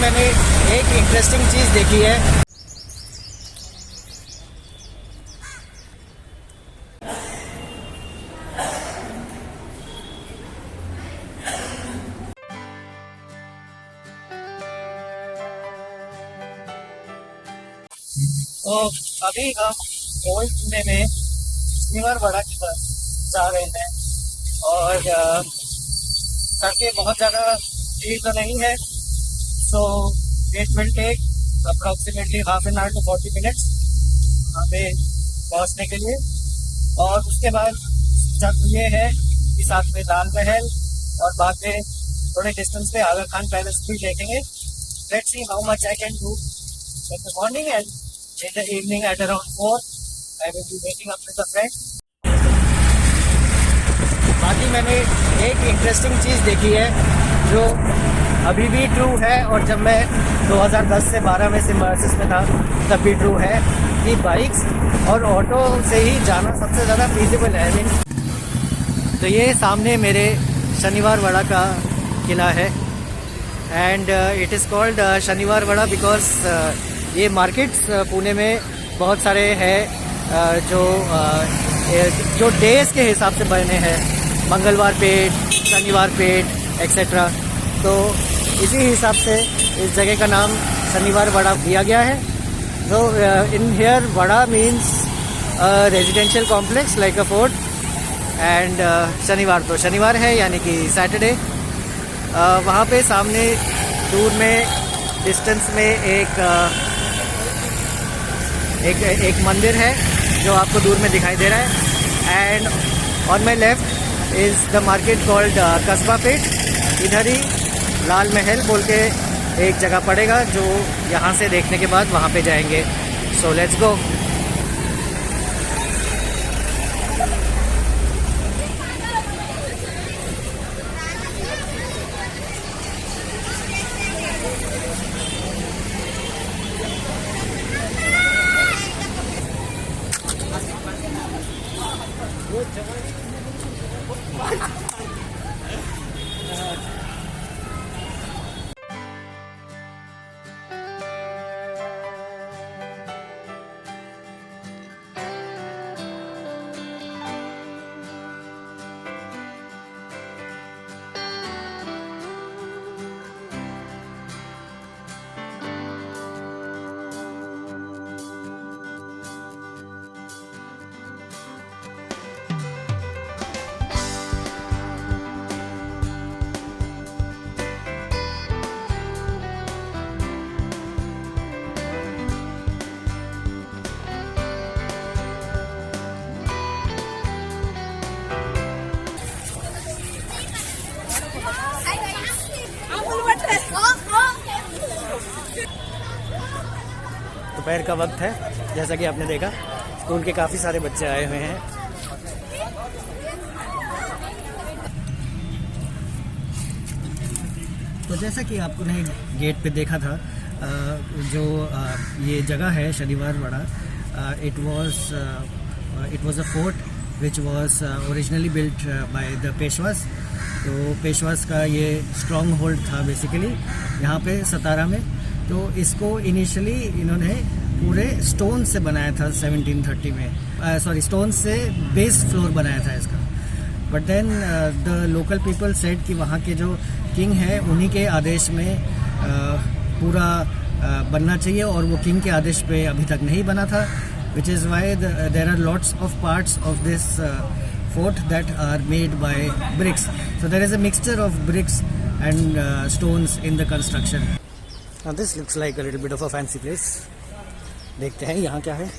मैंने एक इंटरेस्टिंग चीज़ देखी है। तो अभी हम ओल्ड पुणे में शनिवार वाड़ा की तरफ जा रहे हैं और ताकि बहुत ज़्यादा भीड़ तो नहीं है। So it will take approximately half an hour to 40 minutes वहाँ पे पहुँचने के लिए। और उसके बाद जब ये है कि साथ में लाल महल और बाद में थोड़े डिस्टेंस पे आगा खान पैलेस भी देखेंगे। Let's see how much I can do in the morning and in the evening at around 4 I will be meeting up with the friends. बाकी मैंने एक इंटरेस्टिंग चीज़ देखी है जो अभी भी ट्रू है और जब मैं 2010 से 12 में सिम्बायोसिस में था तब भी ट्रू है कि बाइक्स और ऑटो से ही जाना सबसे ज़्यादा फीजिबल है। तो ये सामने मेरे शनिवार वाड़ा का किला है एंड इट इज़ कॉल्ड शनिवार वाड़ा बिकॉज ये मार्केट्स पुणे में बहुत सारे हैं जो डेज के हिसाब से बने हैं, मंगलवार पेट, शनिवार पेट एक्सेट्रा। तो इसी हिसाब से इस जगह का नाम शनिवार वाड़ा दिया गया है। So in here Vada means residential complex like a fort and शनिवार तो शनिवार है यानी कि सैटरडे। वहाँ पे सामने दूर में डिस्टेंस में एक मंदिर है जो आपको दूर में दिखाई दे रहा है and on my left is the market called कस्बा पेट। इधर ही लाल महल बोल के एक जगह पड़ेगा जो यहाँ से देखने के बाद वहाँ पे जाएंगे। So let's go. दोपहर का वक्त है, जैसा कि आपने देखा स्कूल के काफ़ी सारे बच्चे आए हुए हैं। तो जैसा कि आपने गेट पे देखा था जो ये जगह है Shaniwar Wada, it was a fort which was originally built by the Peshwas. तो पेशवास का ये स्ट्रॉन्ग होल्ड था बेसिकली यहाँ पे सतारा में। तो इसको इनिशियली इन्होंने पूरे स्टोन से बनाया था 1730 में, स्टोन से बेस फ्लोर बनाया था इसका। But then the local people said कि वहाँ के जो किंग है उन्हीं के आदेश में पूरा बनना चाहिए और वो किंग के आदेश पे अभी तक नहीं बना था, which is why there are lots of parts of this fort that are made by bricks. So there is a mixture of bricks and stones in the construction. Now this looks like a little bit of a fancy place. देखते हैं यहाँ क्या है।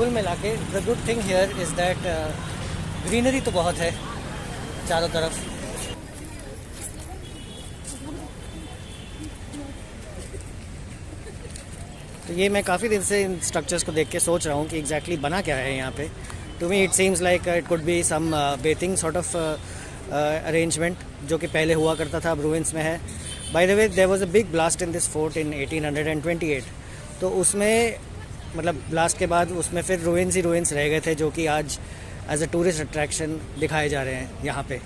कुल मिला के the good thing here is that greenery तो बहुत है चारों तरफ। तो ये मैं काफ़ी दिन से इन स्ट्रक्चर्स को देख के सोच रहा हूँ कि एग्जैक्टली बना क्या है यहाँ पे। To me it seems like it could be some bathing sort of arrangement जो कि पहले हुआ करता था, अब रूइंस में है। By the way there was a big blast in this fort in 1828, तो उसमें मतलब ब्लास्ट के बाद उसमें फिर रूइंस ही रूइंस रह गए थे जो कि आज एज अ टूरिस्ट अट्रैक्शन दिखाए जा रहे हैं यहाँ पे।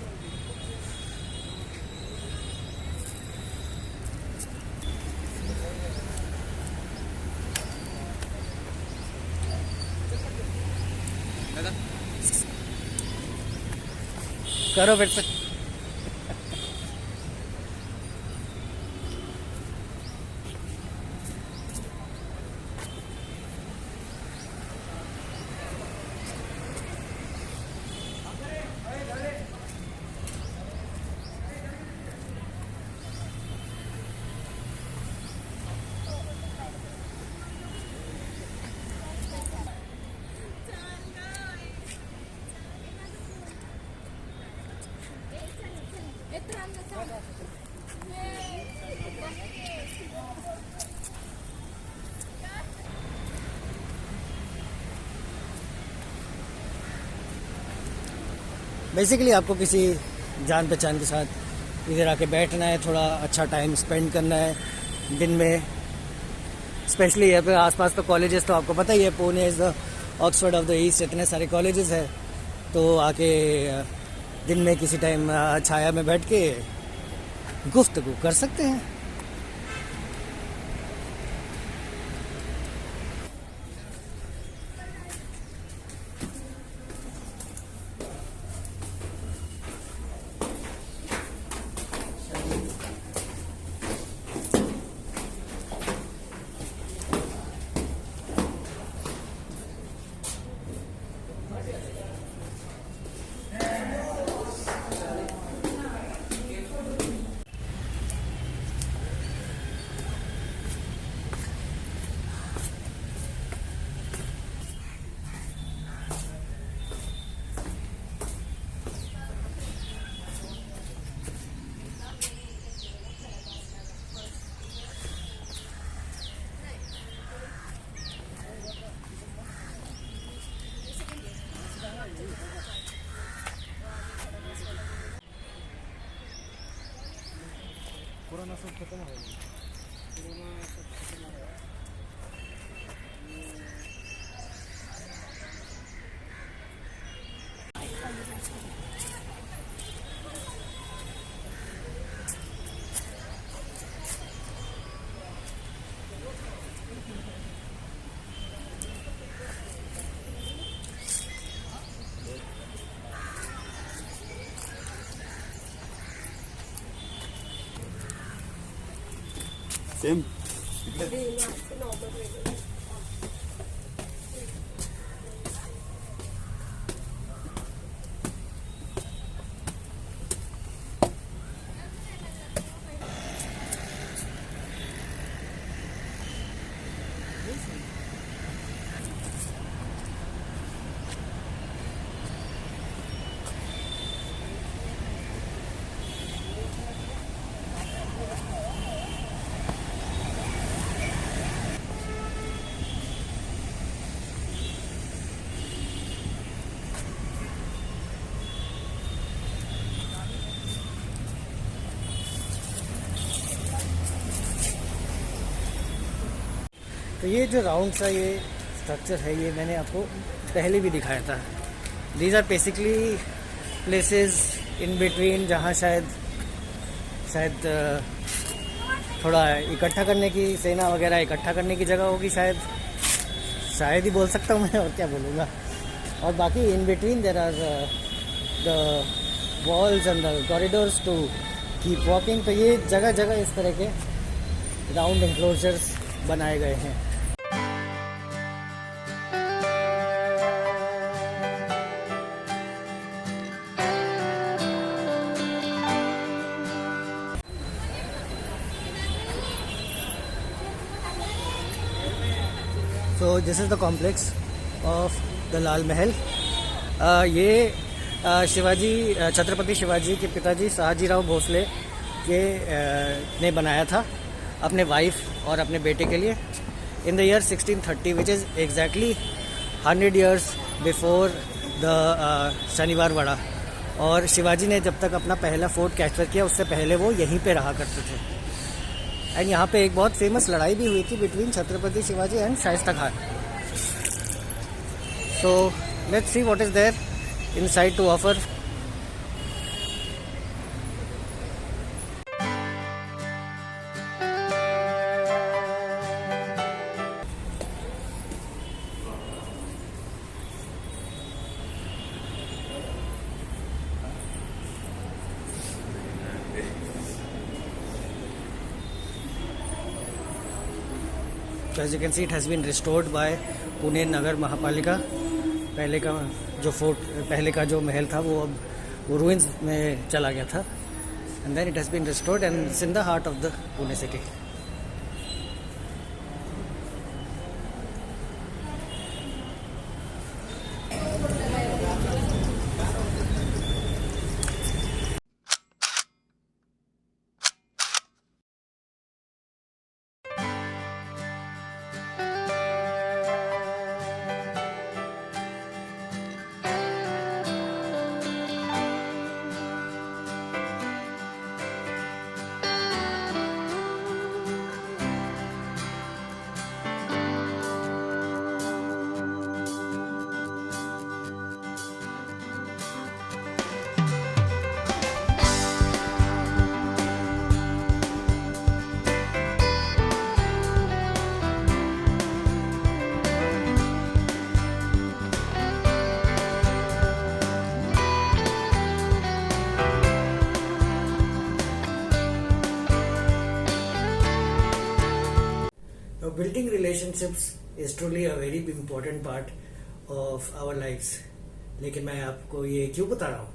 करो फिर से। बेसिकली आपको किसी जान पहचान के साथ इधर आके बैठना है, थोड़ा अच्छा टाइम स्पेंड करना है दिन में। स्पेशली यहाँ पे आसपास तो कॉलेजेस तो आपको पता ही है, Pune is the Oxford of the east, इतने सारे कॉलेजेस हैं। तो आके दिन में किसी टाइम छाया में बैठ के गुफ्तगू कर सकते हैं। पुराना सब खत्म हो गया। सेम तो ये जो राउंड सा ये स्ट्रक्चर है, ये मैंने आपको पहले भी दिखाया था। These are basically places in between जहाँ शायद थोड़ा इकट्ठा करने की, सेना वगैरह इकट्ठा करने की जगह होगी शायद ही बोल सकता हूँ मैं, और क्या बोलूँगा। और बाकी in between there are the walls and the corridors to keep walking. तो ये जगह जगह इस तरह के राउंड एंक्लोजर्स बनाए गए हैं। So this is the complex of the Lal Mahal. ये शिवाजी छत्रपति शिवाजी के पिताजी शहाजीराव भोसले के ने बनाया था अपने वाइफ और अपने बेटे के लिए in the year 1630, which is exactly 100 years before the शनिवार वाड़ा। और शिवाजी ने जब तक अपना पहला फोर्ट कैप्चर किया उससे पहले वो यहीं पे रहा करते थे। एंड यहाँ पे एक बहुत फेमस लड़ाई भी हुई थी between Chhatrapati Shivaji and Shaista Khan. So let's see what is there inside to offer. As you can see, it has been restored by Pune Nagar Mahapalika. पहले का जो फोर्ट, पहले का जो महल था वो अब वो ruins में चला गया था, and then it has been restored and it's in the heart of the Pune city. Building relationships is truly a very important part of our lives. लेकिन मैं आपको ये क्यों बता रहा हूँ?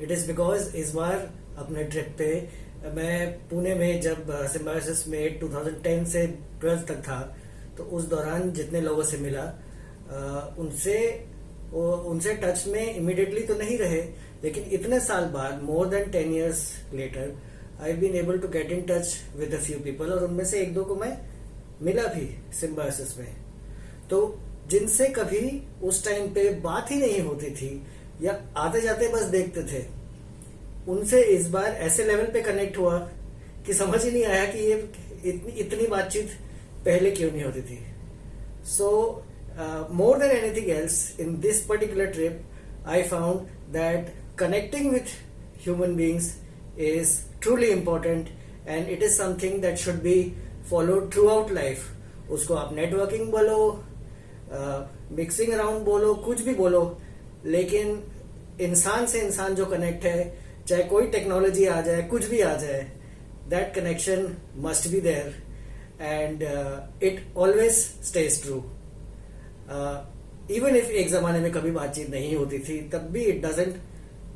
It is because इस बार अपने ट्रिप पे मैं पुणे में जब सिम्बायोसिस में 2010 से 12 तक था, तो उस दौरान जितने लोगों से मिला उनसे टच में इमिडिएटली तो नहीं रहे, लेकिन इतने साल बाद more than 10 years later I've been able to get in touch with a few people, और उनमें से एक दो को मैं मिला भी सिम्बायोसिस में। तो जिनसे कभी उस टाइम पे बात ही नहीं होती थी या आते जाते बस देखते थे, उनसे इस बार ऐसे लेवल पे कनेक्ट हुआ कि समझ ही नहीं आया कि ये इतनी बातचीत पहले क्यों नहीं होती थी। So more than anything else in this particular trip I found that connecting with human beings is truly important and it is something that should be followed throughout life. उसको आप नेटवर्किंग बोलो, mixing around बोलो, कुछ भी बोलो, लेकिन इंसान से इंसान जो कनेक्ट है, चाहे कोई टेक्नोलॉजी आ जाए, कुछ भी आ जाए, that connection must be there and it always stays true. Even if एक जमाने में कभी बातचीत नहीं होती थी, तब भी it doesn't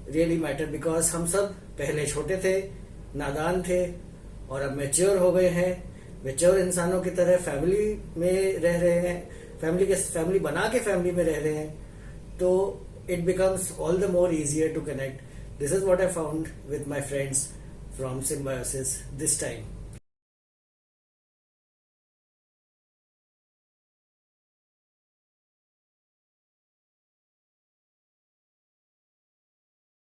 really matter, because हम सब पहले छोटे थे, नादान थे, और अब मैच्योर हो गए हैं। मैच्योर इंसानों की तरह फैमिली में रह रहे हैं, फैमिली बना के फैमिली में रह रहे हैं, तो it becomes all the more easier to connect. This is what I found with my friends from Symbiosis this time.